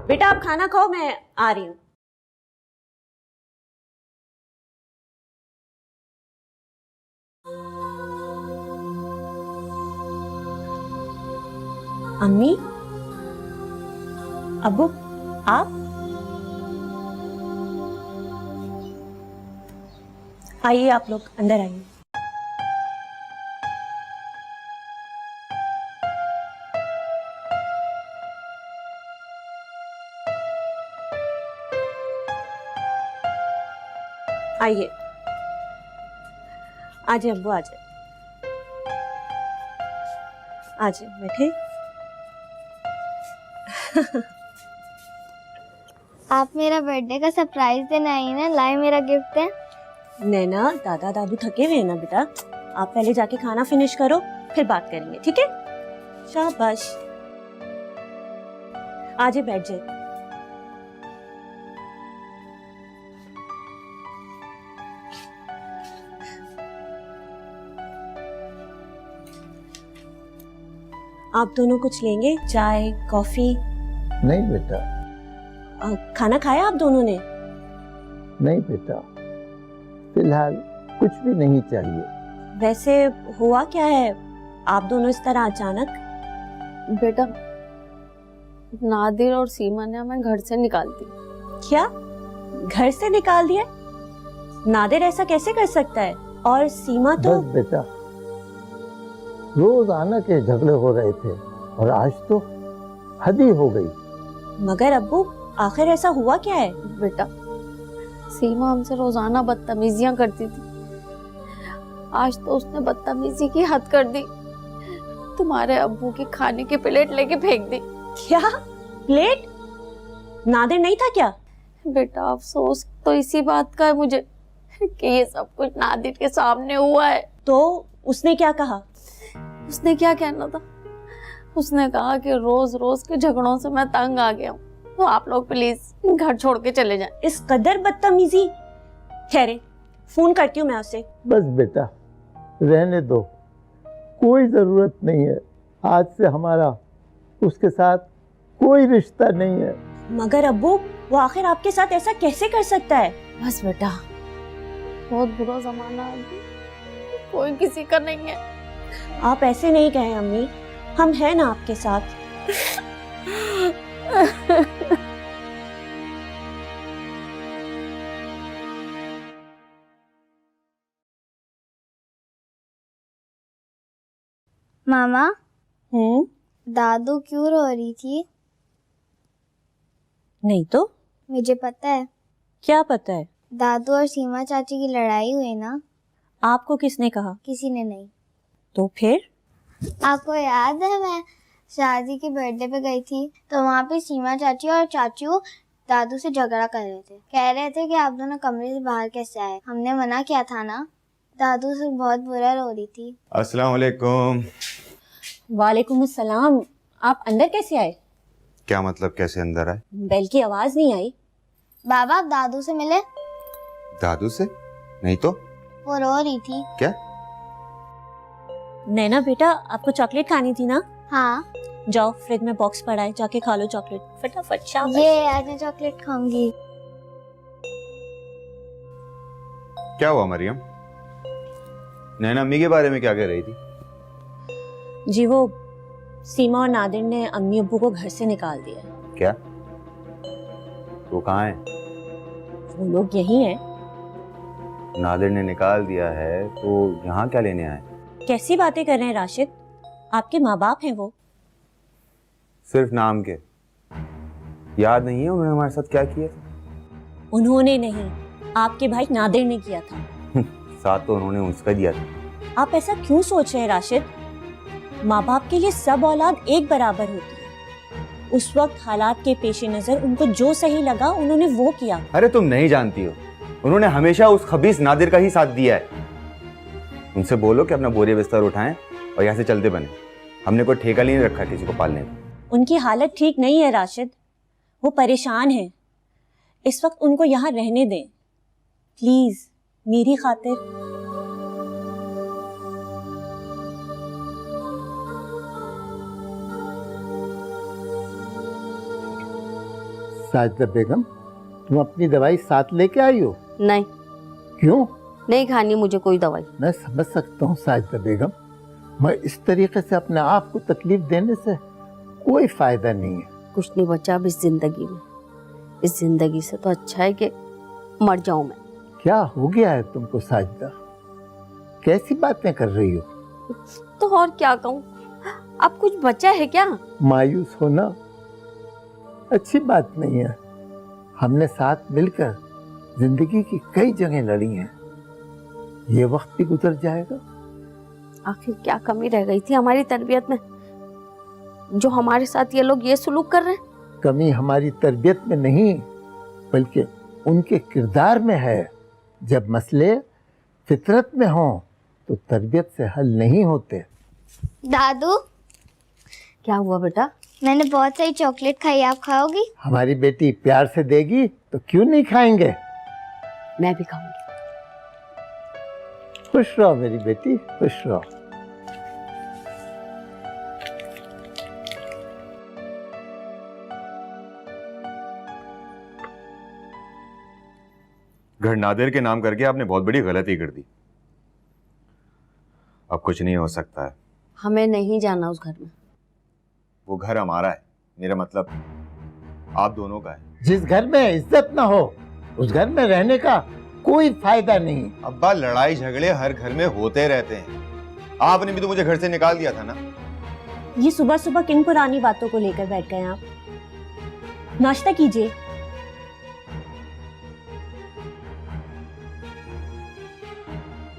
बेटा आप खाना खाओ, मैं आ रही हूँ। अम्मी, अब्बू, आप आइए, आप लोग अंदर आइए। आइए, आजे अब्बू, आजे आजे, बैठे। आप मेरा बर्थडे का सरप्राइज देने आई ना, लाए मेरा गिफ्ट है। नैना, दादा दादू थके हुए हैं ना बेटा, आप पहले जाके खाना फिनिश करो, फिर बात करेंगे, ठीक है? शाबाश, आजे बैठ जाए। आप दोनों कुछ लेंगे? चाय, कॉफी? नहीं बेटा। खाना खाया आप दोनों ने? नहीं बेटा, फिलहाल कुछ भी नहीं चाहिए। वैसे हुआ क्या है, आप दोनों इस तरह अचानक? बेटा, नादिर और सीमा ने हमें घर से निकाल दी। क्या? घर से निकाल दिया? नादिर ऐसा कैसे कर सकता है? और सीमा तो... बस बेटा, रोजाना के झगड़े हो रहे थे और आज तो हद ही हो गई। मगर अब्बू, आखिर ऐसा हुआ क्या है? बेटा, सीमा हमसे रोजाना बदतमीजियां करती थी, आज तो उसने बदतमीजी की हद कर दी। तुम्हारे अब्बू की खाने की प्लेट लेके फेंक दी। क्या? प्लेट? नादिर नहीं था क्या? बेटा, अफसोस तो इसी बात का है मुझे कि ये सब कुछ नादिर के सामने हुआ है। तो उसने क्या कहा? उसने क्या कहना था? उसने कहा कि रोज रोज के झगड़ों से मैं तंग आ गया हूँ, तो आप लोग प्लीज घर छोड़ के चले जाएं। इस कदर बदतमीजी? ठहरे, फोन करती हूँ मैं उसे। बस बेटा, रहने दो, कोई जरूरत नहीं है। आज से हमारा उसके साथ कोई रिश्ता नहीं है। मगर अब्बू, वो आखिर आपके साथ ऐसा कैसे कर सकता है? बस बेटा, बहुत बुरा जमाना है, कोई किसी का नहीं है। आप ऐसे नहीं कहें अम्मी, हम हैं ना आपके साथ। मामा, दादू क्यों रो रही थी? नहीं तो। मुझे पता है। क्या पता है? दादू और सीमा चाची की लड़ाई हुई ना। आपको किसने कहा? किसी ने नहीं। तो फिर? आपको याद है, मैं शादी के बर्थडे पे गई थी तो वहाँ पे सीमा चाची और चाचू दादू से झगड़ा कर रहे थे। कह रहे थे कि आप दोनों कमरे से बाहर कैसे आए। हमने मना किया था ना। दादू से बहुत बुरा रो रही थी। अस्सलाम वालेकुम। वालेकुम अस्सलाम। आप अंदर कैसे आए? क्या मतलब कैसे अंदर आए? बेल की आवाज नहीं आई। बाबा, आप दादू से मिले? दादू से? नहीं तो। वो रो रही थी। क्या? नैना बेटा, आपको चॉकलेट खानी थी ना? हाँ। जाओ, फ्रिज में बॉक्स पड़ा है, जाके खा लो चॉकलेट फटाफट। शाबाश। ये आज मैं चॉकलेट खाऊंगी। क्या हुआ मरियम? नैना अम्मी के बारे में क्या कह रही थी? जी, वो सीमा और नादिर ने अम्मी अब्बू को घर से निकाल दिया है। क्या? वो कहाँ है? वो लोग यही हैं। नादिर ने निकाल दिया है तो यहाँ क्या लेने आए? कैसी बातें कर रहे हैं राशिद? आपके माँ बाप हैं वो। सिर्फ नाम के। याद नहीं है उन्होंने हमारे साथ क्या किया? उन्होंने नहीं, आपके भाई नादिर ने किया था। साथ तो उन्होंने उसका दिया था। आप ऐसा क्यों सोच रहे हैं राशिद? माँ बाप के लिए सब औलाद एक बराबर होती है। उस वक्त हालात के पेश नजर उनको जो सही लगा उन्होंने वो किया। अरे तुम नहीं जानती हो, उन्होंने हमेशा उस खबीस नादिर का ही साथ दिया है। उनसे बोलो कि अपना बोरिया बिस्तर उठाएं और यहाँ से चलते बने। हमने कोई ठेका नहीं रखा किसी को पालने का। उनकी हालत ठीक नहीं है राशिद, वो परेशान हैं। इस वक्त उनको यहाँ रहने दें प्लीज, मेरी खातिर। साजिदा बेगम, तुम अपनी दवाई साथ लेके आई हो? नहीं, क्यों? नहीं खानी मुझे कोई दवाई। मैं समझ सकता हूँ साजिदा बेगम, मैं इस तरीके से अपने आप को तकलीफ देने से कोई फायदा नहीं है। कुछ नहीं बचा अब इस जिंदगी में। इस जिंदगी से तो अच्छा है कि मर जाऊं मैं। क्या हो गया है तुमको साजिदा? कैसी बातें कर रही हो? तो और क्या कहूँ, अब कुछ बचा है क्या? मायूस होना अच्छी बात नहीं है। हमने साथ मिलकर जिंदगी की कई जगह लड़ी हैं। ये वक्त भी गुजर जाएगा। आखिर क्या कमी रह गई थी हमारी तरबियत में जो हमारे साथ ये लोग ये सुलूक कर रहे हैं? कमी हमारी तरबियत में नहीं, बल्कि उनके किरदार में है। जब मसले फितरत में हों तो तरबियत से हल नहीं होते। दादू, क्या हुआ बेटा? मैंने बहुत सारी चॉकलेट खाई, आप खाओगी? हमारी बेटी प्यार से देगी तो क्यों नहीं खाएंगे। मैं भी खाऊंगी। खुश रहो मेरी बेटी, खुश रहो। घर नादिर के नाम करके आपने बहुत बड़ी गलती कर दी। अब कुछ नहीं हो सकता है। हमें नहीं जाना उस घर में। वो घर हमारा है, मेरा मतलब आप दोनों का है। जिस घर में इज्जत ना हो उस घर में रहने का कोई फायदा नहीं। अब्बा, लड़ाई झगड़े हर घर में होते रहते हैं। आपने भी तो मुझे घर से निकाल दिया था ना। ये सुबह सुबह किन पुरानी बातों को लेकर बैठ गए आप? नाश्ता कीजिए।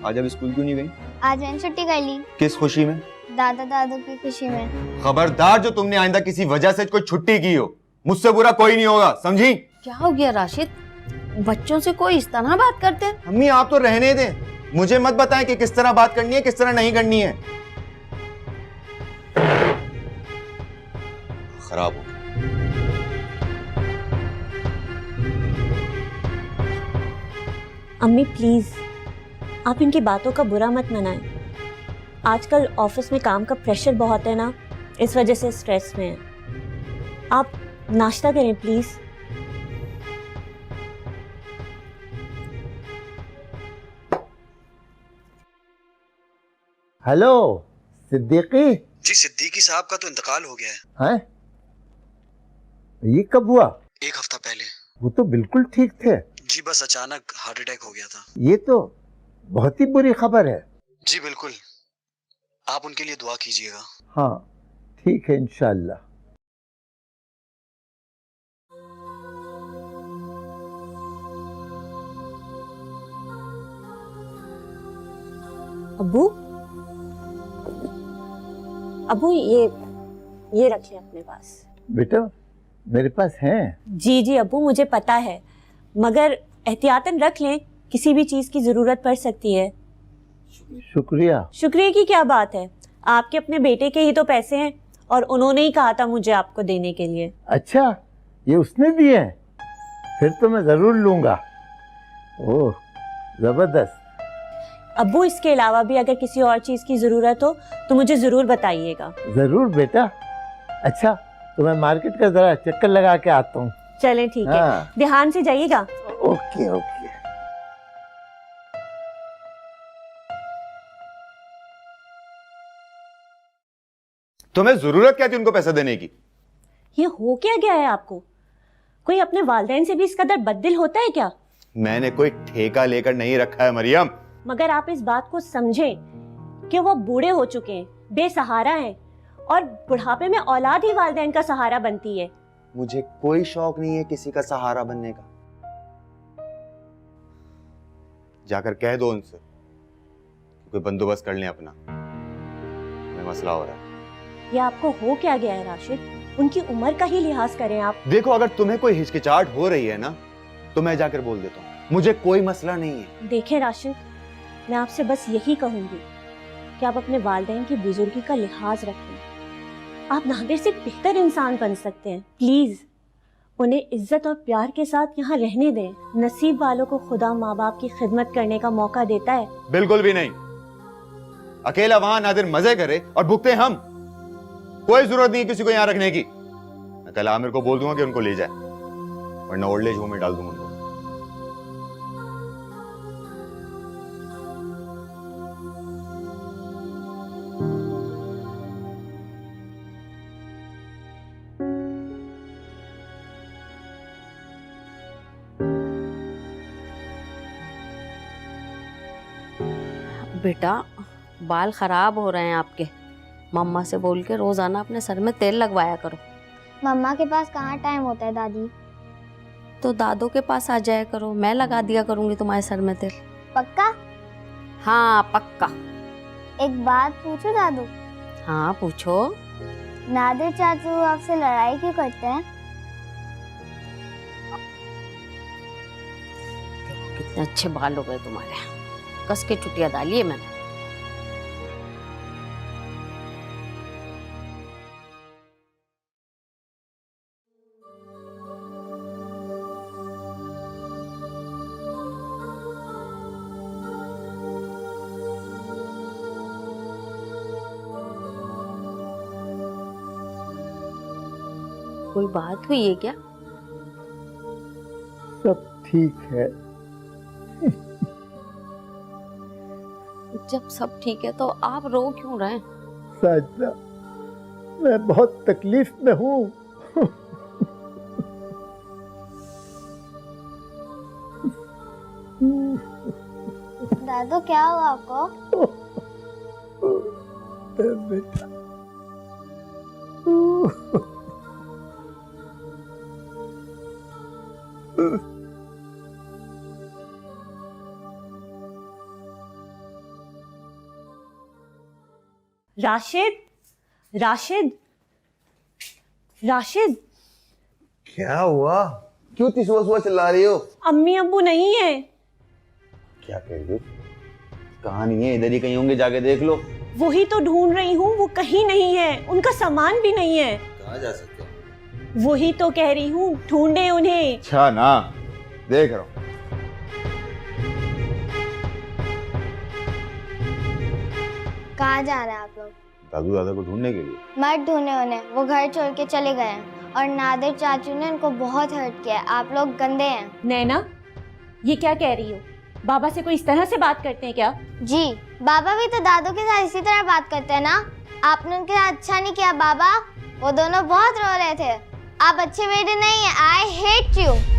आज अब स्कूल क्यों नहीं गई? आज मैंने छुट्टी कर ली। किस खुशी में? दादा दादू की खुशी में। खबरदार, जो तुमने आइंदा किसी वजह से कोई छुट्टी की हो, मुझसे बुरा कोई नहीं होगा, समझी? क्या हो गया राशिद? बच्चों से कोई इस तरह बात करते हैं? अम्मी, आप तो रहने दें। मुझे मत बताएं कि किस तरह बात करनी है, किस तरह नहीं करनी है। खराब हो गया। अम्मी प्लीज, आप इनकी बातों का बुरा मत मनाएं। आजकल ऑफिस में काम का प्रेशर बहुत है ना, इस वजह से स्ट्रेस में है। आप नाश्ता करें प्लीज। हेलो सिद्दीकी। जी, सिद्दीकी साहब का तो इंतकाल हो गया है। हैं? ये कब हुआ? एक हफ्ता पहले। वो तो बिल्कुल ठीक थे। जी, बस अचानक हार्ट अटैक हो गया था। ये तो बहुत ही बुरी खबर है। जी बिल्कुल, आप उनके लिए दुआ कीजिएगा। हाँ ठीक है, इंशाल्लाह। अब्बू, अब्बू ये रखिए अपने पास। बेटा मेरे पास हैं। जी जी अब्बू, मुझे पता है, मगर एहतियातन रख लें, किसी भी चीज की जरूरत पड़ सकती है। शुक्रिया। शुक्रिया की क्या बात है, आपके अपने बेटे के ही तो पैसे हैं और उन्होंने ही कहा था मुझे आपको देने के लिए। अच्छा, ये उसने दिए हैं? फिर तो मैं जरूर लूंगा। ओह जबरदस्त। अब्बू, इसके अलावा भी अगर किसी और चीज की जरूरत हो तो मुझे जरूर बताइएगा। जरूर बेटा। अच्छा, तो मैं मार्केट का जरा चक्कर लगा के आता हूँ। चलें ठीक है, हाँ। ध्यान से जाइएगा। Okay okay. तुम्हें जरूरत क्या थी उनको पैसा देने की? ये हो क्या गया है आपको? कोई अपने वालिदैन से भी इस कदर बददिल होता है क्या? मैंने कोई ठेका लेकर नहीं रखा है मरियम। मगर आप इस बात को समझें कि वो बूढ़े हो चुके हैं, बेसहारा हैं, और बुढ़ापे में औलाद ही वालिदैन का सहारा बनती है। मुझे कोई शौक नहीं है किसी का सहारा बनने का। जाकर कह दो उनसे कोई बंदोबस्त कर लें अपना, हमें मसला हो रहा है। ये आपको हो क्या गया है राशिद? उनकी उम्र का ही लिहाज करें आप। देखो, अगर तुम्हें कोई हिचकिचाहट हो रही है ना तो मैं जाकर बोल देता हूँ, मुझे कोई मसला नहीं है। देखें राशिद, मैं आपसे बस यही कहूंगी कि आप अपने वालिदैन की बुजुर्गी का लिहाज रखें। आप नादिर से बेहतर इंसान बन सकते हैं। प्लीज उन्हें इज्जत और प्यार के साथ यहाँ रहने दें। नसीब वालों को खुदा माँ बाप की खिदमत करने का मौका देता है। बिल्कुल भी नहीं। अकेला वहां नादिर मजे करे और भुगते हम। कोई जरूरत नहीं किसी को यहाँ रखने की। मैं कल आमिर को बोल दूंगा कि उनको ले जाए। वरना ओल्ड एज होम में डाल दूंगा उनको। बेटा बाल खराब हो रहे हैं आपके, मम्मा से बोल के रोजाना अपने सर में तेल लगवाया करो। मम्मा के पास कहाँ टाइम होता है दादी। तो दादो के पास आ जाया करो, मैं लगा दिया करूंगी तुम्हारे सर में तेल। पक्का? हाँ पक्का। एक बात पूछो दादू, हाँ पूछो। नादिर चाचू आपसे लड़ाई क्यों करते हैं? कितने अच्छे बाल हो गए तुम्हारे, कस के चुटिया डाली है मैंने। कोई बात हुई है क्या? सब ठीक है। जब सब ठीक है तो आप रो क्यों रहे हैं? साजना, मैं बहुत तकलीफ में हूँ। दादू क्या हुआ आपको? बेटा राशिद, राशिद, राशिद, क्या हुआ? क्यों इतनी सुबह सुबह चिल्ला रही हो? अम्मी अब्बू नहीं है। क्या कह रही हो? कहाँ नहीं है? इधर ही कहीं होंगे, जाके देख लो। वही तो ढूंढ रही हूँ, वो कहीं नहीं है, उनका सामान भी नहीं है। कहाँ जा सकते हैं? वही तो कह रही हूँ, ढूंढे उन्हें। अच्छा ना, देख रहा हूँ। कहाँ जा रहे हैं आप लोग? दादू दादा को ढूंढने के लिए। मत ढूंढे उन्हें, वो घर छोड़ के चले गए हैं और नादिर चाचू ने उनको बहुत हर्ट किया है। आप लोग गंदे हैं। नैना, ये क्या कह रही हो? बाबा से कोई इस तरह से बात करते हैं क्या? जी, बाबा भी तो दादू के साथ इसी तरह बात करते हैं ना। आपने उनके साथ अच्छा नहीं किया बाबा, वो दोनों बहुत रो रहे थे। आप अच्छे बेटे नहीं है। I hate you.